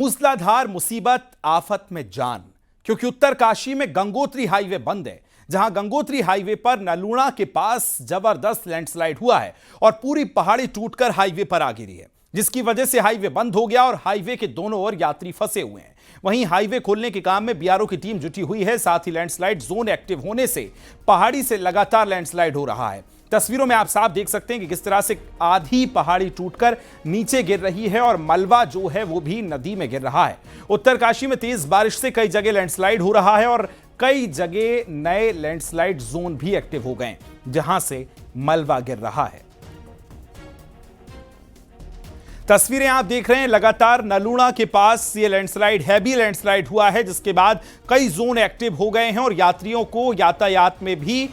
मूसलाधार मुसीबत आफत में जान, क्योंकि उत्तरकाशी में गंगोत्री हाईवे बंद है। जहां गंगोत्री हाईवे पर नलूणा के पास जबरदस्त लैंडस्लाइड हुआ है और पूरी पहाड़ी टूटकर हाईवे पर आ गिरी है, जिसकी वजह से हाईवे बंद हो गया और हाईवे के दोनों ओर यात्री फंसे हुए हैं। वहीं हाईवे खोलने के काम में बीआरओ की टीम जुटी हुई है। साथ ही लैंडस्लाइड जोन एक्टिव होने से पहाड़ी से लगातार लैंडस्लाइड हो रहा है। तस्वीरों में आप साफ देख सकते हैं कि किस तरह से आधी पहाड़ी टूटकर नीचे गिर रही है और मलबा जो है वो भी नदी में गिर रहा है। उत्तरकाशी में तेज बारिश से कई जगह लैंडस्लाइड हो रहा है और कई जगह नए लैंडस्लाइड जोन भी एक्टिव हो गए, जहां से मलबा गिर रहा है। तस्वीरें आप देख रहे हैं, लगातार नलूणा के पास ये लैंडस्लाइड हैवी लैंडस्लाइड हुआ है, जिसके बाद कई जोन एक्टिव हो गए हैं और यात्रियों को यातायात में भी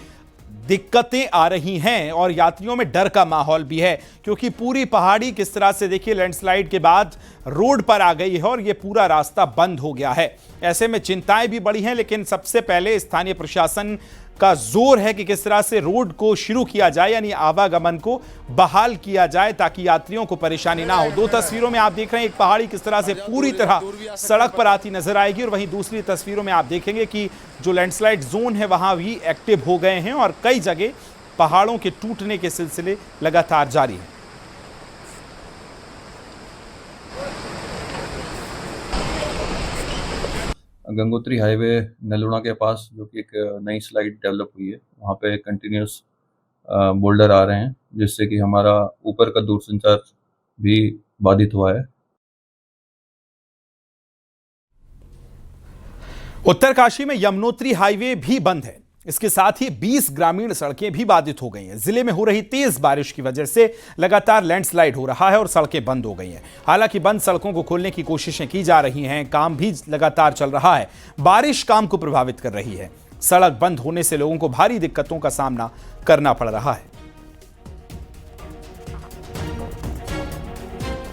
दिक्कतें आ रही हैं और यात्रियों में डर का माहौल भी है, क्योंकि पूरी पहाड़ी किस तरह से देखिए लैंडस्लाइड के बाद रोड पर आ गई है और ये पूरा रास्ता बंद हो गया है। ऐसे में चिंताएं भी बढ़ी हैं, लेकिन सबसे पहले स्थानीय प्रशासन का जोर है कि किस तरह से रोड को शुरू किया जाए, यानी आवागमन को बहाल किया जाए ताकि यात्रियों को परेशानी ना हो। दो तस्वीरों में आप देख रहे हैं एक पहाड़ी किस तरह से पूरी तरह सड़क पर आती नजर आएगी और वहीं दूसरी तस्वीरों में आप देखेंगे कि जो लैंडस्लाइड जोन है वहां भी एक्टिव हो गए हैं और कई जगह पहाड़ों के टूटने के सिलसिले लगातार जारी है। गंगोत्री हाईवे नलूणा के पास जो कि एक नई स्लाइड डेवलप हुई है, वहाँ पे कंटिन्यूस बोल्डर आ रहे हैं, जिससे कि हमारा ऊपर का दूरसंचार भी बाधित हुआ है। उत्तरकाशी में यमुनोत्री हाईवे भी बंद है। इसके साथ ही 20 ग्रामीण सड़कें भी बाधित हो गई हैं। जिले में हो रही तेज बारिश की वजह से लगातार लैंडस्लाइड हो रहा है और सड़कें बंद हो गई हैं। हालांकि बंद सड़कों को खोलने की कोशिशें की जा रही हैं, काम भी लगातार चल रहा है। बारिश काम को प्रभावित कर रही है। सड़क बंद होने से लोगों को भारी दिक्कतों का सामना करना पड़ रहा है।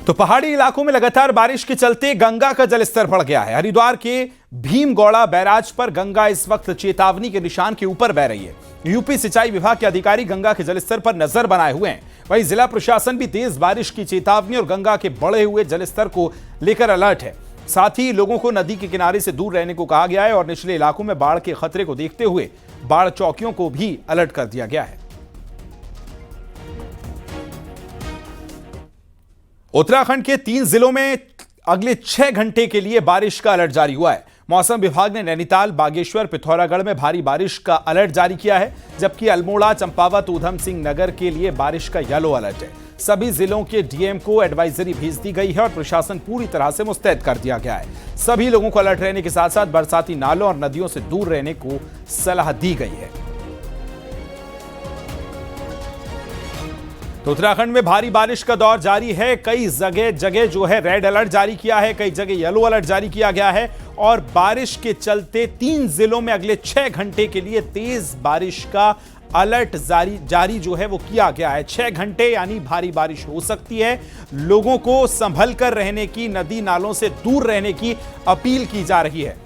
तो पहाड़ी इलाकों में लगातार बारिश के चलते गंगा का जलस्तर बढ़ गया है। हरिद्वार के भीमगौड़ा बैराज पर गंगा इस वक्त चेतावनी के निशान के ऊपर बह रही है। यूपी सिंचाई विभाग के अधिकारी गंगा के जलस्तर पर नजर बनाए हुए हैं। वहीं जिला प्रशासन भी तेज बारिश की चेतावनी और गंगा के बढ़े हुए जलस्तर को लेकर अलर्ट है। साथ ही लोगों को नदी के किनारे से दूर रहने को कहा गया है और निचले इलाकों में बाढ़ के खतरे को देखते हुए बाढ़ चौकियों को भी अलर्ट कर दिया गया है। उत्तराखंड के 3 जिलों में अगले 6 घंटे के लिए बारिश का अलर्ट जारी हुआ है। मौसम विभाग ने नैनीताल, बागेश्वर, पिथौरागढ़ में भारी बारिश का अलर्ट जारी किया है, जबकि अल्मोड़ा, चंपावत, ऊधम सिंह नगर के लिए बारिश का येलो अलर्ट है। सभी जिलों के डीएम को एडवाइजरी भेज दी गई है और प्रशासन पूरी तरह से मुस्तैद कर दिया गया है। सभी लोगों को अलर्ट रहने के साथ साथ बरसाती नालों और नदियों से दूर रहने को सलाह दी गई है। तो उत्तराखंड में भारी बारिश का दौर जारी है। कई जगह जो है रेड अलर्ट जारी किया है, कई जगह येलो अलर्ट जारी किया गया है और बारिश के चलते 3 जिलों में अगले 6 घंटे के लिए तेज बारिश का अलर्ट जारी जो है वो किया गया है। 6 घंटे यानी भारी बारिश हो सकती है। लोगों को संभल कर रहने की, नदी नालों से दूर रहने की अपील की जा रही है।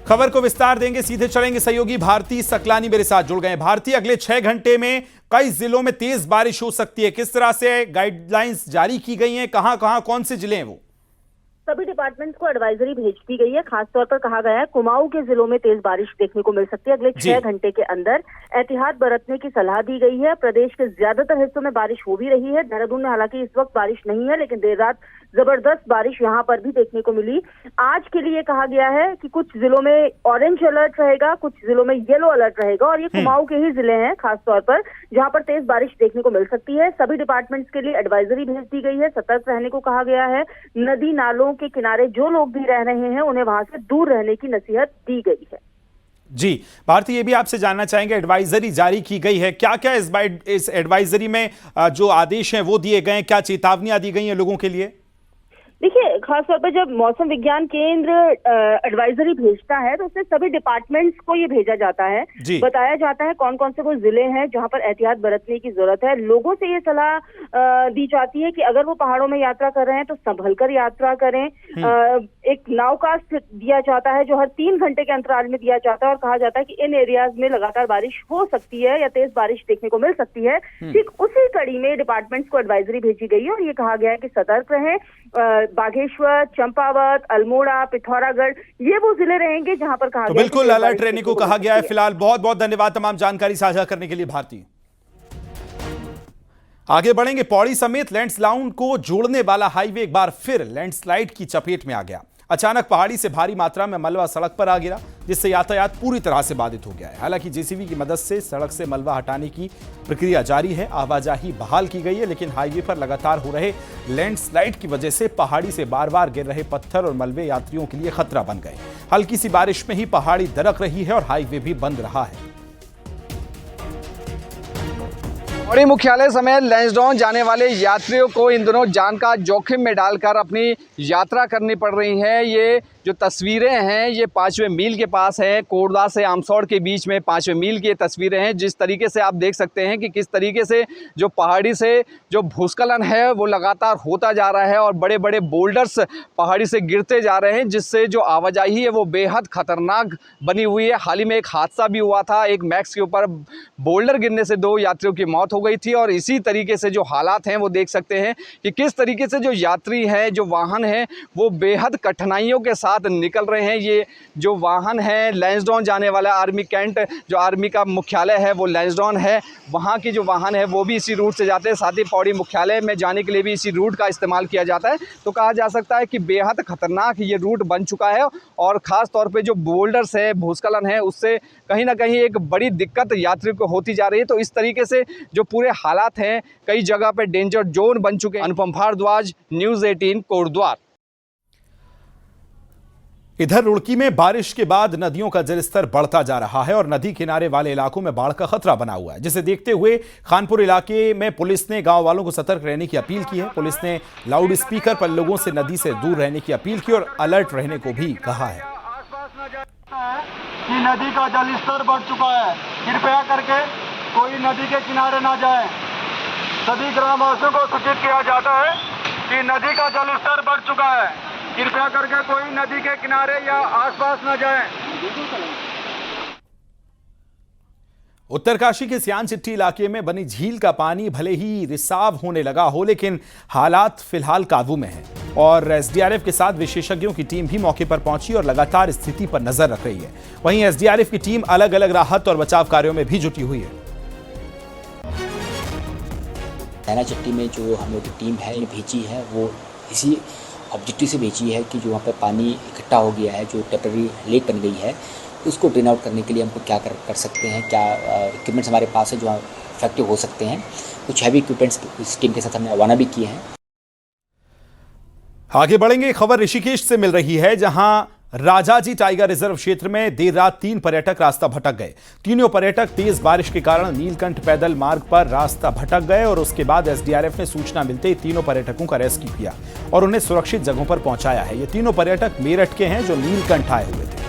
खबर को विस्तार देंगे, सीधे चलेंगे सहयोगी भारती सकलानी मेरे साथ जुड़ गए। भारती, अगले 6 घंटे में कई जिलों में तेज बारिश हो सकती है, किस तरह से गाइडलाइंस जारी की गई हैं, कहां कौन से जिले हैं वो? सभी डिपार्टमेंट्स को एडवाइजरी भेज दी गई है। खासतौर पर कहा गया है कुमाऊं के जिलों में तेज बारिश देखने को मिल सकती है। अगले 6 घंटे के अंदर एहतियात बरतने की सलाह दी गई है। प्रदेश के ज्यादातर हिस्सों में बारिश हो भी रही है। देहरादून में हालांकि इस वक्त बारिश नहीं है, लेकिन देर रात जबरदस्त बारिश यहाँ पर भी देखने को मिली। आज के लिए कहा गया है कि कुछ जिलों में ऑरेंज अलर्ट रहेगा, कुछ जिलों में येलो अलर्ट रहेगा और ये कुमाऊं के ही जिले हैं खासतौर पर, जहां पर तेज बारिश देखने को मिल सकती है। सभी डिपार्टमेंट्स के लिए एडवाइजरी भेज दी गई है, सतर्क रहने को कहा गया है। नदी नालों के किनारे जो लोग भी रह रहे हैं उन्हें वहां से दूर रहने की नसीहत दी गई है। जी भारती, ये भी आपसे जानना चाहेंगे, एडवाइजरी जारी की गई है, क्या क्या इस एडवाइजरी में जो आदेश हैं वो दिए गए हैं, क्या चेतावनियां दी गई हैं लोगों के लिए? देखिए, खासतौर पर जब मौसम विज्ञान केंद्र एडवाइजरी भेजता है तो उसमें सभी डिपार्टमेंट्स को ये भेजा जाता है, बताया जाता है कौन कौन से वो जिले हैं जहां पर एहतियात बरतने की जरूरत है। लोगों से ये सलाह दी जाती है कि अगर वो पहाड़ों में यात्रा कर रहे हैं तो संभल कर यात्रा करें। एक नावकास्ट दिया जाता है जो हर 3 घंटे के अंतराल में दिया जाता है और कहा जाता है कि इन एरियाज में लगातार बारिश हो सकती है या तेज बारिश देखने को मिल सकती है। ठीक उसी कड़ी में डिपार्टमेंट्स को एडवाइजरी भेजी गई है और ये कहा गया है कि सतर्क रहें। बागेश्वर, चंपावत, अल्मोड़ा, पिथौरागढ़ ये वो जिले रहेंगे जहां पर कहा तो गया बिल्कुल अलर्ट रहने को कहा गया है। फिलहाल बहुत बहुत धन्यवाद तमाम जानकारी साझा करने के लिए भारती। आगे बढ़ेंगे। पौड़ी समेत लैंडस्लाइड को जोड़ने वाला हाईवे एक बार फिर लैंडस्लाइड की चपेट में आ गया। अचानक पहाड़ी से भारी मात्रा में मलबा सड़क पर आ गिरा, जिससे यातायात पूरी तरह से बाधित हो गया है। हालांकि जेसीबी की मदद से सड़क से मलबा हटाने की प्रक्रिया जारी है, आवाजाही बहाल की गई है, लेकिन हाईवे पर लगातार हो रहे लैंडस्लाइड की वजह से पहाड़ी से बार बार गिर रहे पत्थर और मलबे यात्रियों के लिए खतरा बन गए। हल्की सी बारिश में ही पहाड़ी दरक रही है और हाईवे भी बंद रहा है। पौड़ी मुख्यालय समेत लैंसडाउन जाने वाले यात्रियों को इन दिनों जान का जोखिम में डालकर अपनी यात्रा करनी पड़ रही है। ये जो तस्वीरें हैं ये 5वें मील के पास है, कोटद्वार से आमसौड़ के बीच में 5वें मील की तस्वीरें हैं। जिस तरीके से आप देख सकते हैं कि किस तरीके से जो पहाड़ी से जो भूस्खलन है वो लगातार होता जा रहा है और बड़े बड़े बोल्डर्स पहाड़ी से गिरते जा रहे हैं, जिससे जो आवाजाही है वो बेहद खतरनाक बनी हुई है। हाल ही में एक हादसा भी हुआ था, एक मैक्स के ऊपर बोल्डर गिरने से 2 यात्रियों की मौत हो गई थी। और इसी तरीके से जो हालात हैं वो देख सकते हैं कि किस तरीके से जो यात्री हैं, जो वाहन हैं वो बेहद कठिनाइयों के साथ निकल रहे हैं। ये जो वाहन है लैंसडाउन जाने वाला आर्मी कैंट, जो आर्मी का मुख्यालय है वो लैंसडाउन है, वहाँ की जो वाहन है वो भी इसी रूट से जाते हैं। साथ ही पौड़ी मुख्यालय में जाने के लिए भी इसी रूट का इस्तेमाल किया जाता है। तो कहा जा सकता है कि बेहद खतरनाक ये रूट बन चुका है और ख़ास तौर पे जो बोल्डर्स है, भूस्खलन है, उससे कहीं ना कहीं एक बड़ी दिक्कत यात्रियों को होती जा रही है। तो इस तरीके से जो पूरे हालात हैं कई जगह पे डेंजर जोन बन चुके हैं। अनुपम भारद्वाज, न्यूज़ 18, कोटद्वार। इधर रुड़की में बारिश के बाद नदियों का जलस्तर बढ़ता जा रहा है और नदी किनारे वाले इलाकों में बाढ़ का खतरा बना हुआ है, जिसे देखते हुए खानपुर इलाके में पुलिस ने गांव वालों को सतर्क रहने की अपील की है। पुलिस ने लाउड स्पीकर पर लोगों से नदी से दूर रहने की अपील की और अलर्ट रहने को भी कहा है कि नदी का जलस्तर बढ़ चुका है, कृपया करके कोई नदी के किनारे ना जाए। सभी ग्रामवासियों को सूचित किया जाता है कि नदी का जलस्तर बढ़ चुका है, कृपया करके कोई नदी के किनारे या आसपास न जाएं। उत्तरकाशी के सियान चिट्ठी इलाके में बनी झील का पानी भले ही रिसाव होने लगा हो, लेकिन हालात फिलहाल काबू में हैं और एसडीआरएफ के साथ विशेषज्ञों की टीम भी मौके पर पहुंची और लगातार स्थिति पर नजर रख रही है। वहीं एसडीआरएफ की टीम अलग अलग राहत और बचाव कार्यों में भी जुटी हुई है। सियान चिट्ठी में जो हम लोग की टीम है भेजी है वो इसी ऑब्जेक्टिव से भेजी है कि जो वहाँ पे पानी इकट्ठा हो गया है, जो टेम्पररी लेक बन गई है, उसको ड्रेन आउट करने के लिए हमको क्या कर सकते हैं, क्या इक्विपमेंट्स हमारे पास है जो इफेक्टिव हो सकते हैं। कुछ हैवी इक्विपमेंट्स इस टीम के साथ हमने रवाना भी किए हैं। आगे बढ़ेंगे। खबर ऋषिकेश से मिल रही है, जहां राजाजी टाइगर रिजर्व क्षेत्र में देर रात 3 पर्यटक रास्ता भटक गए। तीनों पर्यटक तेज बारिश के कारण नीलकंठ पैदल मार्ग पर रास्ता भटक गए और उसके बाद एसडीआरएफ ने सूचना मिलते ही तीनों पर्यटकों का रेस्क्यू किया और उन्हें सुरक्षित जगहों पर पहुंचाया है। ये तीनों पर्यटक मेरठ के हैं जो नीलकंठ आए हुए थे।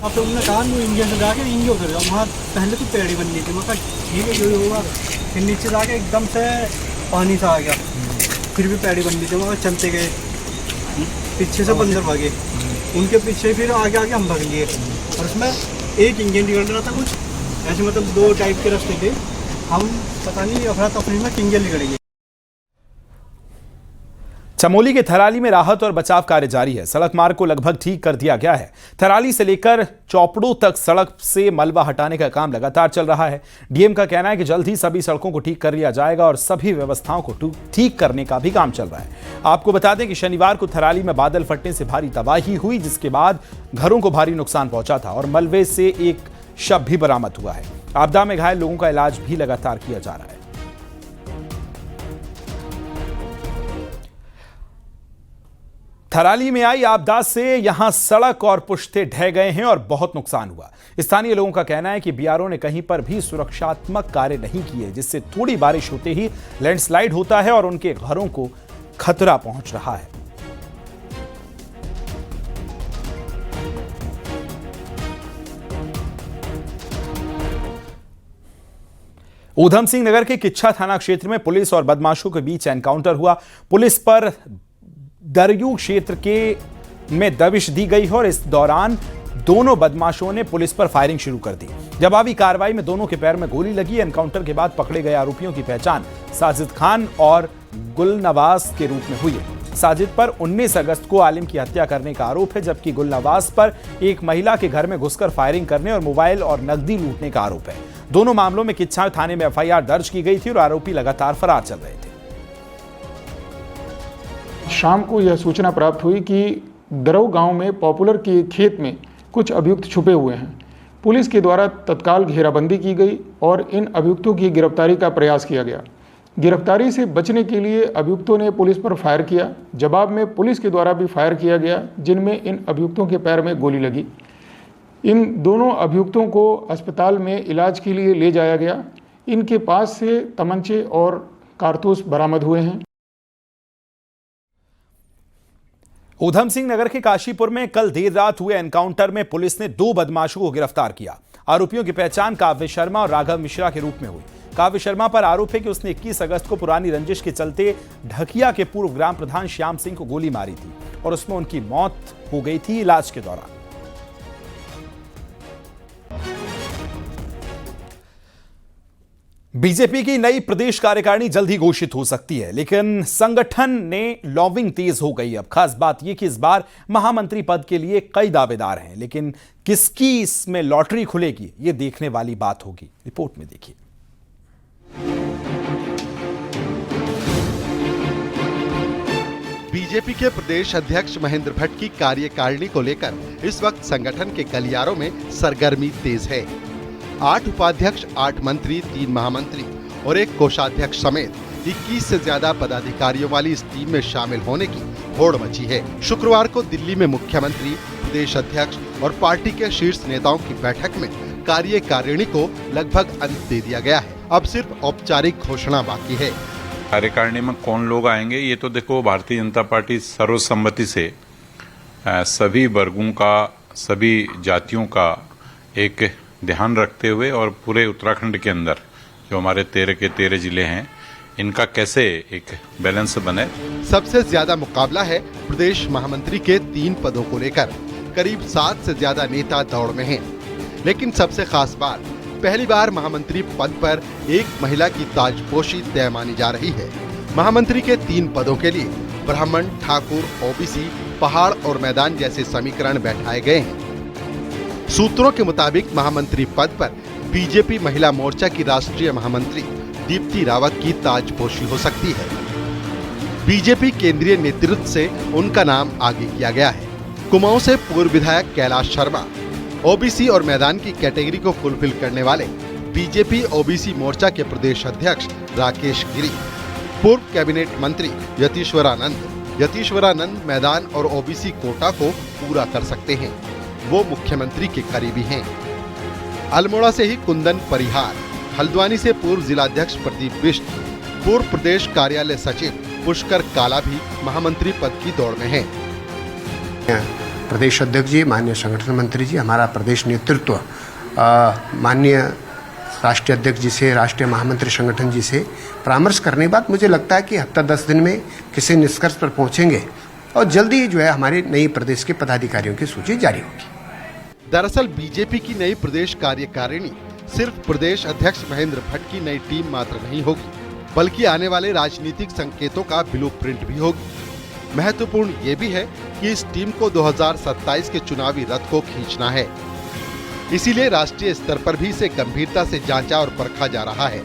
अब तो उन्होंने कहा इंजन से जाके इंजन उतर जाओ, वहाँ पहले तो पेड़ी बन गई थी, मैं ठीक है जो होगा। फिर नीचे जाके एकदम से पानी सा आ गया, फिर भी पेड़ी बन गई थी, वहाँ चलते गए, पीछे से बंदर भागे, उनके पीछे फिर आगे आगे हम भाग लिए और उसमें एक इंजन निकल रहा था कुछ ऐसे, मतलब 2 टाइप के रास्ते थे। हम पता नहीं अफरा तफरी में इंजन निकल गए। चमोली के थराली में राहत और बचाव कार्य जारी है। सड़क मार्ग को लगभग ठीक कर दिया गया है। थराली से लेकर चौपड़ों तक सड़क से मलबा हटाने का काम लगातार चल रहा है। डीएम का कहना है कि जल्द ही सभी सड़कों को ठीक कर लिया जाएगा और सभी व्यवस्थाओं को ठीक करने का भी काम चल रहा है। आपको बता दें कि शनिवार को थराली में बादल फटने से भारी तबाही हुई, जिसके बाद घरों को भारी नुकसान पहुंचा था और मलबे से एक शव भी बरामद हुआ है। आपदा में घायल लोगों का इलाज भी लगातार किया जा रहा है। थराली में आई आपदा से यहां सड़क और पुश्ते ढह गए हैं और बहुत नुकसान हुआ। स्थानीय लोगों का कहना है कि बीआरओ ने कहीं पर भी सुरक्षात्मक कार्य नहीं किए, जिससे थोड़ी बारिश होते ही लैंडस्लाइड होता है और उनके घरों को खतरा पहुंच रहा है। ऊधम सिंह नगर के किच्छा थाना क्षेत्र में पुलिस और बदमाशों के बीच एनकाउंटर हुआ। पुलिस पर दरयू क्षेत्र के में दबिश दी गई है और इस दौरान दोनों बदमाशों ने पुलिस पर फायरिंग शुरू कर दी। जवाबी कार्रवाई में दोनों के पैर में गोली लगी। एनकाउंटर के बाद पकड़े गए आरोपियों की पहचान साजिद खान और गुलनवाज के रूप में हुई है। साजिद पर 19 अगस्त को आलिम की हत्या करने का आरोप है, जबकि गुलनवाज पर एक महिला के घर में घुसकर फायरिंग करने और मोबाइल और नकदी लूटने का आरोप है। दोनों मामलों में किच्छा थाने में एफआईआर दर्ज की गई थी और आरोपी लगातार फरार चल रहे थे। शाम को यह सूचना प्राप्त हुई कि दरऊ गांव में पॉपुलर के खेत में कुछ अभियुक्त छुपे हुए हैं। पुलिस के द्वारा तत्काल घेराबंदी की गई और इन अभियुक्तों की गिरफ्तारी का प्रयास किया गया। गिरफ्तारी से बचने के लिए अभियुक्तों ने पुलिस पर फायर किया। जवाब में पुलिस के द्वारा भी फायर किया गया, जिनमें इन अभियुक्तों के पैर में गोली लगी। इन दोनों अभियुक्तों को अस्पताल में इलाज के लिए ले जाया गया। इनके पास से तमंचे और कारतूस बरामद हुए हैं। ऊधम सिंह नगर के काशीपुर में कल देर रात हुए एनकाउंटर में पुलिस ने 2 बदमाशों को गिरफ्तार किया। आरोपियों की पहचान काव्य शर्मा और राघव मिश्रा के रूप में हुई। काव्य शर्मा पर आरोप है कि उसने 21 अगस्त को पुरानी रंजिश के चलते ढकिया के पूर्व ग्राम प्रधान श्याम सिंह को गोली मारी थी और उसमें उनकी मौत हो गई थी इलाज के दौरान। बीजेपी की नई प्रदेश कार्यकारिणी जल्द ही घोषित हो सकती है, लेकिन संगठन ने लॉबिंग तेज हो गई। अब खास बात यह कि इस बार महामंत्री पद के लिए कई दावेदार हैं, लेकिन किसकी इसमें लॉटरी खुलेगी यह देखने वाली बात होगी। रिपोर्ट में देखिए। बीजेपी के प्रदेश अध्यक्ष महेंद्र भट्ट की कार्यकारिणी को लेकर इस वक्त संगठन के गलियारों में सरगर्मी तेज है। 8 उपाध्यक्ष, 8 मंत्री, 3 महामंत्री और 1 कोषाध्यक्ष समेत 21 से ज्यादा पदाधिकारियों वाली इस टीम में शामिल होने की होड़ मची है। शुक्रवार को दिल्ली में मुख्यमंत्री, प्रदेश अध्यक्ष और पार्टी के शीर्ष नेताओं की बैठक में कार्यकारिणी को लगभग अंत दे दिया गया है। अब सिर्फ औपचारिक घोषणा बाकी है। कार्यकारिणी में कौन लोग आएंगे ये तो देखो, भारतीय जनता पार्टी सर्वसम्मति से सभी वर्गों का, सभी जातियों का एक ध्यान रखते हुए और पूरे उत्तराखंड के अंदर जो हमारे 13 के 13 जिले हैं, इनका कैसे एक बैलेंस बने। सबसे ज्यादा मुकाबला है प्रदेश महामंत्री के 3 पदों को लेकर। करीब 7 से ज्यादा नेता दौड़ में हैं। लेकिन सबसे खास बात, पहली बार महामंत्री पद पर एक महिला की ताजपोशी तय मानी जा रही है। महामंत्री के 3 पदों के लिए ब्राह्मण, ठाकुर, ओबीसी, पहाड़ और मैदान जैसे समीकरण बैठाए गए हैं। सूत्रों के मुताबिक महामंत्री पद पर बीजेपी महिला मोर्चा की राष्ट्रीय महामंत्री दीप्ति रावत की ताजपोशी हो सकती है। बीजेपी केंद्रीय नेतृत्व से उनका नाम आगे किया गया है। कुमाऊं से पूर्व विधायक कैलाश शर्मा, ओबीसी और मैदान की कैटेगरी को फुलफिल करने वाले बीजेपी ओबीसी मोर्चा के प्रदेश अध्यक्ष राकेश गिरी, पूर्व कैबिनेट मंत्री यतीश्वरानंद मैदान और ओबीसी कोटा को पूरा कर सकते हैं। वो मुख्यमंत्री के करीबी हैं। अल्मोड़ा से ही कुंदन परिहार, हल्द्वानी से पूर्व जिलाध्यक्ष प्रदीप बिष्ट, पूर्व प्रदेश कार्यालय सचिव पुष्कर काला भी महामंत्री पद की दौड़ में हैं। प्रदेश अध्यक्ष जी, माननीय संगठन मंत्री जी, हमारा प्रदेश नेतृत्व माननीय राष्ट्रीय अध्यक्ष जी से, राष्ट्रीय महामंत्री संगठन जी से परामर्श करने के बाद मुझे लगता है कि हफ्ता 10 दिन में किसी निष्कर्ष पर पहुंचेंगे और जल्दी ही जो है हमारी नई प्रदेश के पदाधिकारियों की सूची जारी होगी। दरअसल बीजेपी की नई प्रदेश कार्यकारिणी सिर्फ प्रदेश अध्यक्ष महेंद्र भट्ट की नई टीम मात्र नहीं होगी, बल्कि आने वाले राजनीतिक संकेतों का ब्लूप्रिंट भी होगी। महत्वपूर्ण ये भी है कि इस टीम को 2027 के चुनावी रथ को खींचना है। इसीलिए राष्ट्रीय स्तर पर भी इसे गंभीरता से जांचा और परखा जा रहा है।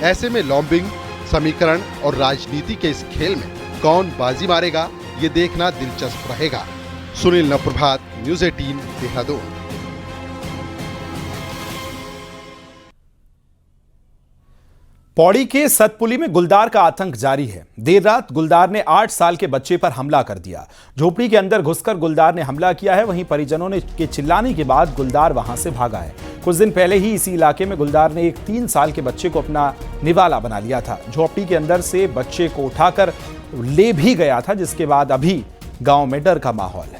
ऐसे में लॉबिंग, समीकरण और राजनीति के इस खेल में कौन बाजी मारेगा, ये देखना दिलचस्प रहेगा। सुनील नवप्रभात, न्यूज़ 18, देहरादून। पौड़ी के सतपुली में गुलदार का आतंक जारी है। देर रात गुलदार ने 8 साल के बच्चे पर हमला कर दिया। झोपड़ी के अंदर घुसकर गुलदार ने हमला किया है। वहीं परिजनों ने के चिल्लाने के बाद गुलदार वहां से भागा है। कुछ दिन पहले ही इसी इलाके में गुलदार ने एक 3 साल के बच्चे को अपना निवाला बना लिया था। झोपड़ी के अंदर से बच्चे को उठाकर ले भी गया था, जिसके बाद अभी गांव में डर का माहौल है।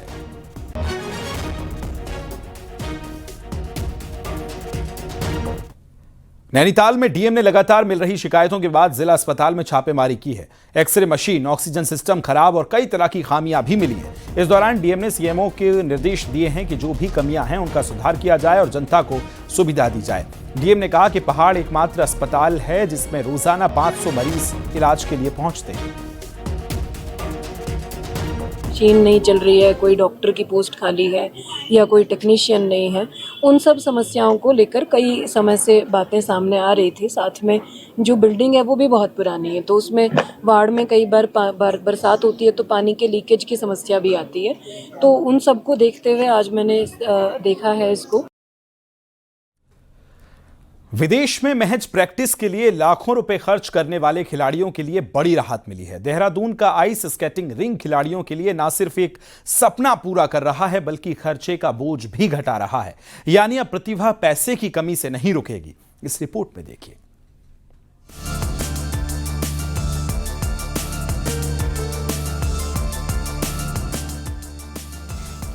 नैनीताल में डीएम ने लगातार मिल रही शिकायतों के बाद जिला अस्पताल में छापेमारी की है। एक्सरे मशीन, ऑक्सीजन सिस्टम खराब और कई तरह की खामियां भी मिली हैं। इस दौरान डीएम ने सीएमओ के निर्देश दिए हैं कि जो भी कमियां हैं उनका सुधार किया जाए और जनता को सुविधा दी जाए। डीएम ने कहा कि पहाड़ एकमात्र अस्पताल है जिसमें रोजाना 500 मरीज इलाज के लिए पहुंचते हैं। मशीन नहीं चल रही है, कोई डॉक्टर की पोस्ट खाली है या कोई टेक्नीशियन नहीं है, उन सब समस्याओं को लेकर कई समय से बातें सामने आ रही थी। साथ में जो बिल्डिंग है वो भी बहुत पुरानी है, तो उसमें वार्ड में कई बार बरसात होती है तो पानी के लीकेज की समस्या भी आती है। तो उन सब को देखते हुए आज मैंने देखा है इसको। विदेश में महज प्रैक्टिस के लिए लाखों रुपए खर्च करने वाले खिलाड़ियों के लिए बड़ी राहत मिली है। देहरादून का आइस स्केटिंग रिंग खिलाड़ियों के लिए न सिर्फ एक सपना पूरा कर रहा है बल्कि खर्चे का बोझ भी घटा रहा है। यानी अब प्रतिभा पैसे की कमी से नहीं रुकेगी। इस रिपोर्ट में देखिए।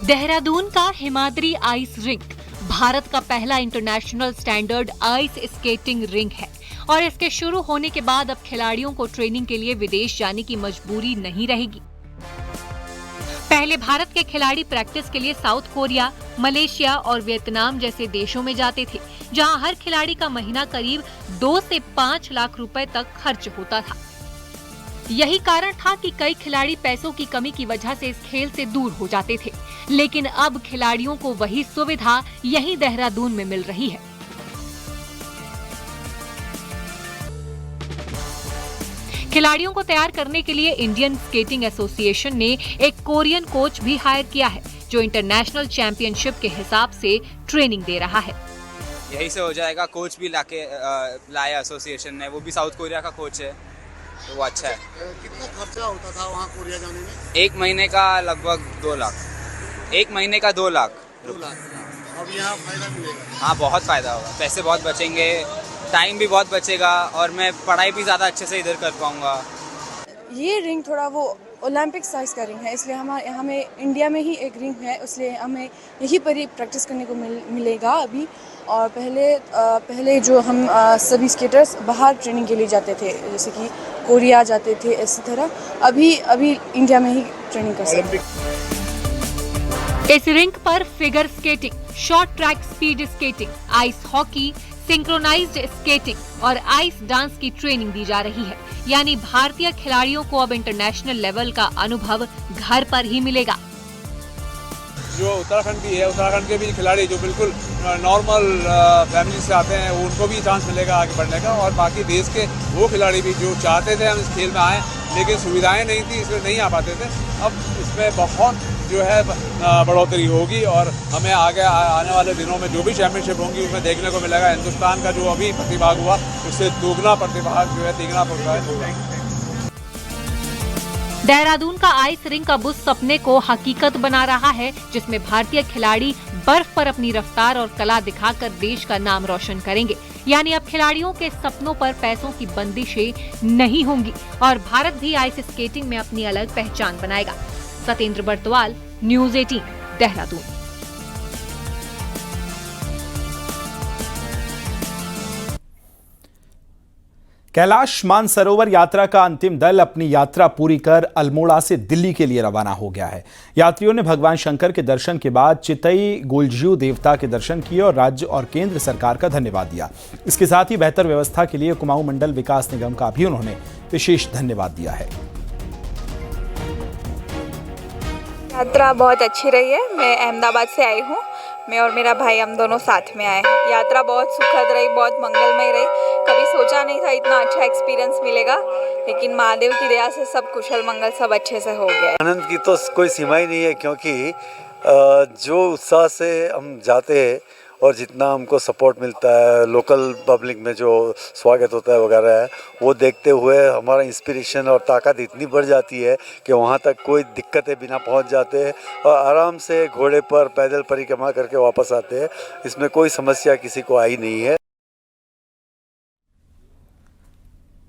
देहरादून का हिमाद्री आइस रिंग भारत का पहला international standard ice skating ring है और इसके शुरू होने के बाद अब खिलाड़ियों को ट्रेनिंग के लिए विदेश जाने की मजबूरी नहीं रहेगी। पहले भारत के खिलाड़ी प्रैक्टिस के लिए साउथ कोरिया, मलेशिया और वियतनाम जैसे देशों में जाते थे, जहां हर खिलाड़ी का महीना करीब 2 से 5 लाख रुपए तक खर्च होता था। यही कारण था कि कई खिलाड़ी पैसों की कमी की वजह से इस खेल से दूर हो जाते थे, लेकिन अब खिलाड़ियों को वही सुविधा यहीं देहरादून में मिल रही है। खिलाड़ियों को तैयार करने के लिए इंडियन स्केटिंग एसोसिएशन ने एक कोरियन कोच भी हायर किया है, जो इंटरनेशनल चैंपियनशिप के हिसाब से ट्रेनिंग दे रहा है। यही से हो जाएगा। कोच भी लाया एसोसिएशन ने, वो भी साउथ कोरिया का कोच है, तो वो अच्छा है। कितना खर्चा होता था वहाँ कोरिया जाने में? 1 महीने का लगभग 2 लाख। 1 महीने का 2 लाख। 2 लाख। अब यहाँ फायदा मिलेगा? हाँ, बहुत फायदा होगा। पैसे बहुत बचेंगे, टाइम भी बहुत बचेगा और मैं पढ़ाई भी ज़्यादा अच्छे से इधर कर पाऊँगा। ये रिंग थोड़ा वो ओलंपिक साइज का रिंग है, इसलिए हमें इंडिया में ही एक रिंग है, इसलिए हमें यहीं पर ही प्रैक्टिस करने को मिलेगा अभी। और पहले जो हम सभी स्केटर्स बाहर ट्रेनिंग के लिए जाते थे, जैसे कि कोरिया जाते थे, इसी तरह अभी इंडिया में ही ट्रेनिंग कर सकते हैं। इस रिंग पर figure skating, short track speed skating, ice hockey, synchronized skating और आइस डांस की ट्रेनिंग दी जा रही है। यानी भारतीय खिलाड़ियों को अब इंटरनेशनल लेवल का अनुभव घर पर ही मिलेगा। जो उत्तराखंड भी है, उत्तराखंड के भी खिलाड़ी जो बिल्कुल नॉर्मल फैमिली से आते हैं, उनको भी चांस मिलेगा आगे बढ़ने का। और बाकी देश के वो खिलाड़ी भी जो चाहते थे हम इस खेल में आए, लेकिन सुविधाएं नहीं थी, इसलिए नहीं आ पाते थे, अब इसमें बहुत जो है बढ़ोतरी होगी और हमें आगे आने वाले दिनों में जो भी चैंपियनशिप होंगी उसमें देखने को मिलेगा। हिंदुस्तान का जो अभी प्रतिभाग हुआ उससे दोगुना प्रतिभाग जो है, तिगुना प्रतिभाग होगा। देहरादून का आइस रिंक अब उस सपने को हकीकत बना रहा है जिसमें भारतीय खिलाड़ी बर्फ पर अपनी रफ्तार और कला दिखाकर देश का नाम रोशन करेंगे। यानी अब खिलाड़ियों के सपनों पर पैसों की बंदिशें नहीं होंगी और भारत भी आइस स्केटिंग में अपनी अलग पहचान बनाएगा। सतेंद्र बर्तवाल, न्यूज़ 18, देहरादून। कैलाश मानसरोवर यात्रा का अंतिम दल अपनी यात्रा पूरी कर अल्मोड़ा से दिल्ली के लिए रवाना हो गया है। यात्रियों ने भगवान शंकर के दर्शन के बाद चितई गोलज्यू देवता के दर्शन किए और राज्य और केंद्र सरकार का धन्यवाद दिया। इसके साथ ही बेहतर व्यवस्था के लिए कुमाऊं मंडल विकास निगम का भी उन्होंने विशेष धन्यवाद दिया है। यात्रा बहुत अच्छी रही है। मैं अहमदाबाद से आई हूँ। मैं और मेरा भाई हम दोनों साथ में आए हैं। यात्रा बहुत सुखद रही, बहुत मंगलमय रही। कभी सोचा नहीं था इतना अच्छा एक्सपीरियंस मिलेगा, लेकिन महादेव की दया से सब कुशल मंगल, सब अच्छे से हो गया। आनंद की तो कोई सीमा ही नहीं है, क्योंकि जो उत्साह से हम जाते हैं और जितना हमको सपोर्ट मिलता है, लोकल पब्लिक में जो स्वागत होता है वगैरह है, वो देखते हुए हमारा इंस्पिरेशन और ताकत इतनी बढ़ जाती है कि वहाँ तक कोई दिक्कतें बिना पहुँच जाते हैं और आराम से घोड़े पर पैदल परिक्रमा करके वापस आते हैं। इसमें कोई समस्या किसी को आई नहीं है।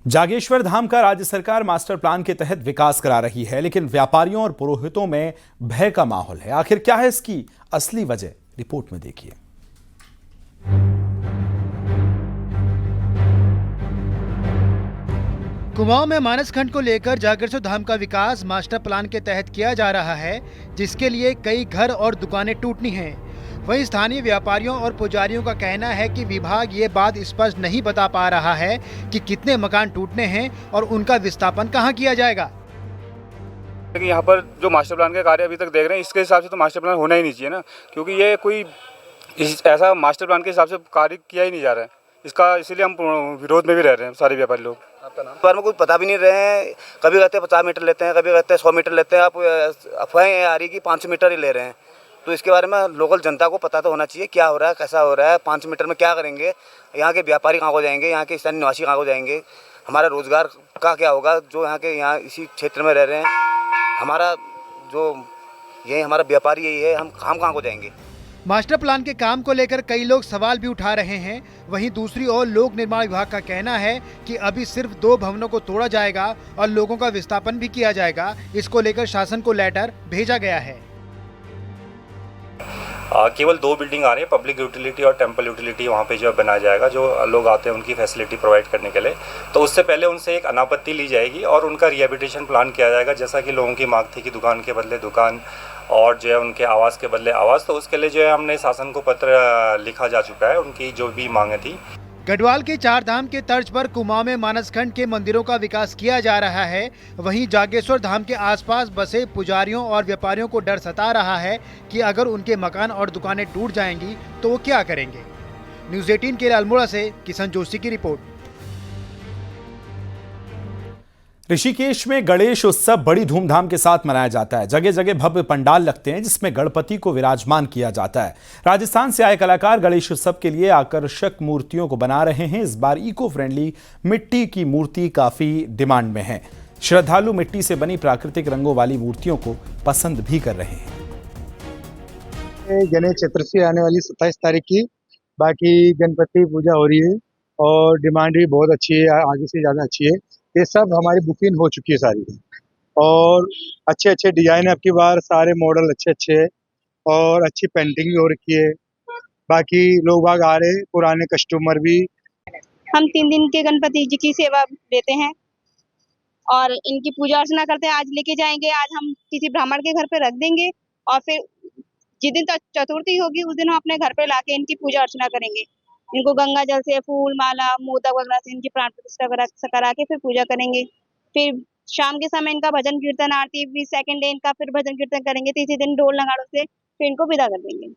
जागेश्वर धाम का राज्य सरकार मास्टर प्लान के तहत विकास करा रही है, लेकिन व्यापारियों और पुरोहितों में भय का माहौल है। आखिर क्या है इसकी असली वजह, रिपोर्ट में देखिए। कुमाऊं में मानस खंड को लेकर जागेश्वर धाम का विकास मास्टर प्लान के तहत किया जा रहा है, जिसके लिए कई घर और दुकानें टूटनी हैं। वहीं स्थानीय व्यापारियों और पुजारियों का कहना है कि विभाग ये बात स्पष्ट नहीं बता पा रहा है कि कितने मकान टूटने हैं और उनका विस्थापन कहां किया जाएगा। यहाँ पर जो मास्टर प्लान के कार्य अभी तक देख रहे हैं, इसके हिसाब से तो मास्टर प्लान होना ही नहीं चाहिए ना, क्योंकि ये कोई ऐसा मास्टर प्लान के हिसाब से कार्य किया ही नहीं जा रहा है इसका, इसीलिए हम विरोध में भी रह रहे हैं सारे व्यापारी लोग। पर में कुछ पता भी नहीं रहे हैं, कभी कहते हैं 50 मीटर लेते हैं, कभी कहते हैं 100 मीटर लेते हैं। आप अफवाहें आ रही कि 500 मीटर ही ले रहे हैं, तो इसके बारे में लोकल जनता को पता तो होना चाहिए क्या हो रहा है, कैसा हो रहा है। 500 मीटर में क्या करेंगे, यहाँ के व्यापारी कहाँ को जाएंगे, यहाँ के स्थानीय निवासी कहाँ को जाएंगे, हमारा रोजगार का क्या होगा जो यहाँ इसी क्षेत्र में रह रहे हैं। हमारा जो ये हमारा व्यापारी यही है, हम कहाँ को जाएंगे। मास्टर प्लान के काम को लेकर कई लोग सवाल भी उठा रहे हैं। वहीं दूसरी ओर लोक निर्माण विभाग का कहना है कि अभी सिर्फ 2 भवनों को तोड़ा जाएगा और लोगों का विस्थापन भी किया जाएगा। इसको लेकर शासन को लेटर भेजा गया है। केवल 2 बिल्डिंग आ रही है, पब्लिक यूटिलिटी और टेम्पल यूटिलिटी वहाँ पे जो बनाया जाएगा, जो लोग आते हैं उनकी फैसिलिटी प्रोवाइड करने के लिए। तो उससे पहले उनसे एक अनापत्ति ली जाएगी और उनका रिहेबिलिटेशन प्लान किया जाएगा, जैसा कि लोगों की मांग थी कि दुकान के बदले दुकान और जो है उनके आवास के बदले आवास। तो उसके लिए जो है हमने शासन को पत्र लिखा जा चुका है, उनकी जो भी मांगे थी। गढ़वाल के 4 धाम के तर्ज पर कुमाऊं में मानस खंड के मंदिरों का विकास किया जा रहा है। वहीं जागेश्वर धाम के आसपास बसे पुजारियों और व्यापारियों को डर सता रहा है कि अगर उनके मकान और दुकानें टूट जाएंगी तो वो क्या करेंगे। न्यूज़ 18 के लिए अल्मोड़ा से किशन जोशी की रिपोर्ट। ऋषिकेश में गणेश उत्सव बड़ी धूमधाम के साथ मनाया जाता है। जगह जगह भव्य पंडाल लगते हैं जिसमें गणपति को विराजमान किया जाता है। राजस्थान से आए कलाकार गणेश उत्सव के लिए आकर्षक मूर्तियों को बना रहे हैं। इस बार इको फ्रेंडली मिट्टी की मूर्ति काफी डिमांड में है। श्रद्धालु मिट्टी से बनी प्राकृतिक रंगों वाली मूर्तियों को पसंद भी कर रहे हैं। गणेश चतुर्थी आने वाली 27 तारीख की, बाकी गणपति पूजा हो रही है और डिमांड भी बहुत अच्छी है, आगे से ज़्यादा अच्छी है। ये सब हमारी बुकिंग हो चुकी है सारी, और अच्छे अच्छे डिजाइन है आपकी बार, सारे मॉडल अच्छे अच्छे है और अच्छी पेंटिंग भी हो रखी है। बाकी लोग बाग आ रहे हैं, पुराने कस्टमर भी। हम 3 दिन के गणपति जी की सेवा देते हैं और इनकी पूजा अर्चना करते हैं। आज लेके जाएंगे, आज हम किसी ब्राह्मण के घर पे रख देंगे और फिर जिस दिन चतुर्थी होगी उस दिन हम अपने घर पे लाके इनकी पूजा अर्चना करेंगे। इनको गंगा जल से फूल माला मोदक वगैरह से इनकी प्राण प्रतिष्ठा करा के फिर पूजा करेंगे। फिर शाम के समय इनका भजन कीर्तन आरती, भी सेकंड डे इनका फिर भजन कीर्तन करेंगे। तीसरे दिन ढोल नगाड़ों से फिर इनको विदा कर देंगे।